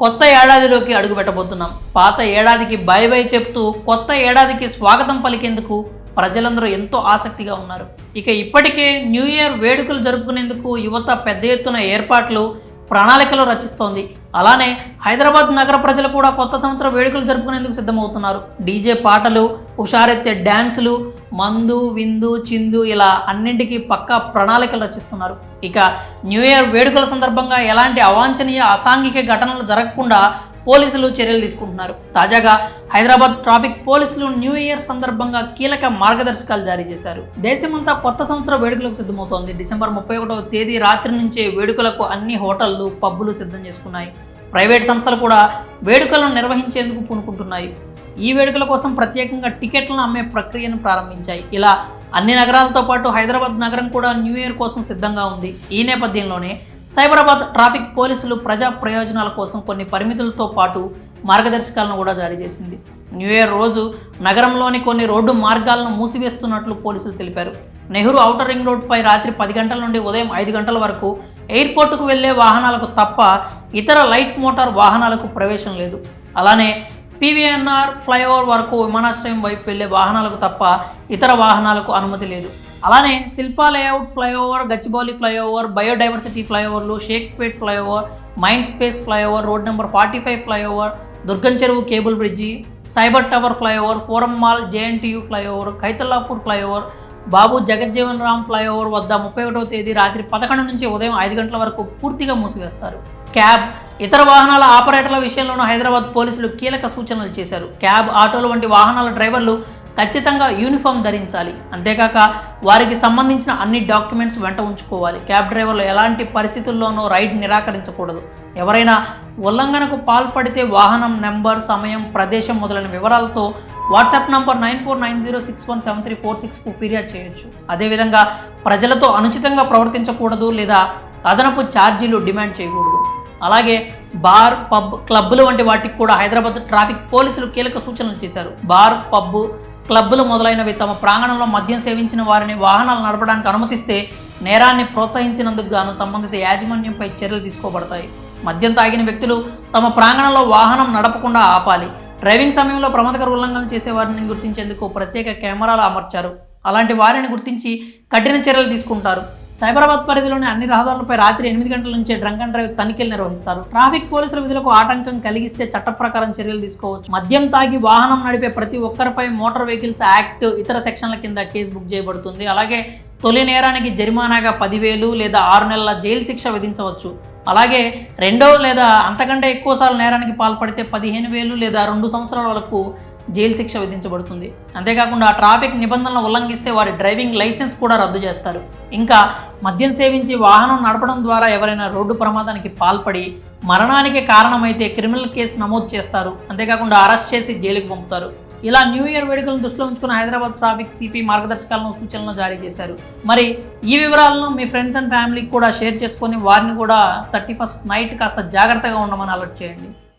కొత్త ఏడాదిలోకి అడుగుపెట్టబోతున్నాం. పాత ఏడాదికి బై బై చెప్తూ కొత్త ఏడాదికి స్వాగతం పలికేందుకు ప్రజలందరూ ఎంతో ఆసక్తిగా ఉన్నారు. ఇక ఇప్పటికే న్యూ ఇయర్ వేడుకలు జరుపుకునేందుకు యువత పెద్ద ఎత్తున ఏర్పాట్లు ప్రణాళికలు రచిస్తోంది. అలానే హైదరాబాద్ నగర ప్రజలు కూడా కొత్త సంవత్సర వేడుకలు జరుపుకునేందుకు సిద్ధమవుతున్నారు. డీజే పాటలు, హుషారెత్తే డ్యాన్సులు, మందు విందు చిందు ఇలా అన్నింటికీ పక్కా ప్రణాళికలు రచిస్తున్నారు. ఇక న్యూ ఇయర్ వేడుకల సందర్భంగా ఎలాంటి అవాంఛనీయ అసాంఘిక ఘటనలు జరగకుండా పోలీసులు చర్యలు తీసుకుంటున్నారు. తాజాగా హైదరాబాద్ ట్రాఫిక్ పోలీసులు న్యూ ఇయర్ సందర్భంగా కీలక మార్గదర్శకాలు జారీ చేశారు. దేశమంతా కొత్త సంవత్సర వేడుకలకు సిద్ధమవుతోంది. డిసెంబర్ 31వ తేదీ రాత్రి నుంచే వేడుకలకు అన్ని హోటళ్లు, పబ్బులు సిద్ధం చేసుకున్నాయి. ప్రైవేట్ సంస్థలు కూడా వేడుకలను నిర్వహించేందుకు పూనుకుంటున్నాయి. ఈ వేడుకల కోసం ప్రత్యేకంగా టికెట్లను అమ్మే ప్రక్రియను ప్రారంభించాయి. ఇలా అన్ని నగరాలతో పాటు హైదరాబాద్ నగరం కూడా న్యూ ఇయర్ కోసం సిద్ధంగా ఉంది. ఈ నేపథ్యంలోనే సైబరాబాద్ ట్రాఫిక్ పోలీసులు ప్రజా ప్రయోజనాల కోసం కొన్ని పరిమితులతో పాటు మార్గదర్శకాలను కూడా జారీ చేసింది. న్యూ ఇయర్ రోజు నగరంలోని కొన్ని రోడ్డు మార్గాలను మూసివేస్తున్నట్లు పోలీసులు తెలిపారు. నెహ్రూ ఔటర్ రింగ్ రోడ్డుపై రాత్రి 10 గంటల నుండి ఉదయం 5 గంటల వరకు ఎయిర్పోర్టుకు వెళ్లే వాహనాలకు తప్ప ఇతర లైట్ మోటార్ వాహనాలకు ప్రవేశం లేదు. అలానే పీవీఎన్ఆర్ ఫ్లైఓవర్ వరకు విమానాశ్రయం వైపు వెళ్లే వాహనాలకు తప్ప ఇతర వాహనాలకు అనుమతి లేదు. అలానే Shilpa layout flyover, Gachibowli flyover, biodiversity ఫ్లైఓవర్లు, Shaikpet flyover, mind space flyover, road number 45 flyover, Durgam Cheruvu cable bridge, cyber tower flyover, forum mall, JNTU flyover, Khaitalapur flyover, Babu Jagjivan Ram flyover వద్ద 31వ తేదీ రాత్రి 11 నుంచి ఉదయం 5 గంటల వరకు పూర్తిగా మూసివేస్తారు. క్యాబ్, ఇతర వాహనాల ఆపరేటర్ల విషయంలోనూ హైదరాబాద్ పోలీసులు కీలక సూచనలు చేశారు. క్యాబ్, ఆటోలు వంటి వాహనాల డ్రైవర్లు ఖచ్చితంగా యూనిఫామ్ ధరించాలి. అంతేకాక వారికి సంబంధించిన అన్ని డాక్యుమెంట్స్ వెంట ఉంచుకోవాలి. క్యాబ్ డ్రైవర్లు ఎలాంటి పరిస్థితుల్లోనూ రైడ్ నిరాకరించకూడదు. ఎవరైనా ఉల్లంఘనకు పాల్పడితే వాహనం నెంబర్, సమయం, ప్రదేశం మొదలైన వివరాలతో వాట్సాప్ నంబర్ 9490617346కు ఫిర్యాదు చేయొచ్చు. అదేవిధంగా ప్రజలతో అనుచితంగా ప్రవర్తించకూడదు లేదా అదనపు ఛార్జీలు డిమాండ్ చేయకూడదు. అలాగే బార్, పబ్, క్లబ్బులు వంటి వాటికి కూడా హైదరాబాద్ ట్రాఫిక్ పోలీసులు కీలక సూచనలు చేశారు. బార్, పబ్, క్లబ్బులు మొదలైనవి తమ ప్రాంగణంలో మద్యం సేవించిన వారిని వాహనాలు నడపడానికి అనుమతిస్తే నేరాన్ని ప్రోత్సహించినందుకు గాను సంబంధిత యాజమాన్యంపై చర్యలు తీసుకోబడతాయి. మద్యం తాగిన వ్యక్తులు తమ ప్రాంగణంలో వాహనం నడపకుండా ఆపాలి. డ్రైవింగ్ సమయంలో ప్రమాదకర ఉల్లంఘనలు చేసే వారిని గుర్తించేందుకు ప్రత్యేక కెమెరాలు అమర్చారు. అలాంటి వారిని గుర్తించి కఠిన చర్యలు తీసుకుంటారు. సైబరాబాద్ పరిధిలోని అన్ని రహదారులపై రాత్రి 8 గంటల నుంచే డ్రంక్ అండ్ డ్రైవ్ తనిఖీలు నిర్వహిస్తారు. ట్రాఫిక్ పోలీసుల విధులకు ఆటంకం కలిగిస్తే చట్ట ప్రకారం చర్యలు తీసుకోవచ్చు. మద్యం తాగి వాహనం నడిపే ప్రతి ఒక్కరిపై మోటార్ వెహికల్స్ యాక్ట్ ఇతర సెక్షన్ల కింద కేసు బుక్ చేయబడుతుంది. అలాగే తొలి నేరానికి జరిమానాగా 10,000 లేదా 6 నెలల జైలు శిక్ష విధించవచ్చు. అలాగే రెండో లేదా అంతకంటే ఎక్కువసార్లు నేరానికి పాల్పడితే 15,000 లేదా 2 సంవత్సరాల వరకు జైలు శిక్ష విధించబడుతుంది. అంతేకాకుండా ట్రాఫిక్ నిబంధనలను ఉల్లంఘిస్తే వారి డ్రైవింగ్ లైసెన్స్ కూడా రద్దు చేస్తారు. ఇంకా మద్యం సేవించి వాహనం నడపడం ద్వారా ఎవరైనా రోడ్డు ప్రమాదానికి పాల్పడి మరణానికి కారణమైతే క్రిమినల్ కేసు నమోదు చేస్తారు. అంతేకాకుండా అరెస్ట్ చేసి జైలుకు పంపుతారు. ఇలా న్యూ ఇయర్ వేడుకలను దృష్టిలో ఉంచుకున్న హైదరాబాద్ ట్రాఫిక్ సిపి మార్గదర్శకాలను, సూచనలను జారీ చేశారు. మరి ఈ వివరాలను మీ ఫ్రెండ్స్ అండ్ ఫ్యామిలీకి కూడా షేర్ చేసుకొని వారిని కూడా 31st నైట్ కాస్త జాగ్రత్తగా ఉండమని అలర్ట్ చేయండి.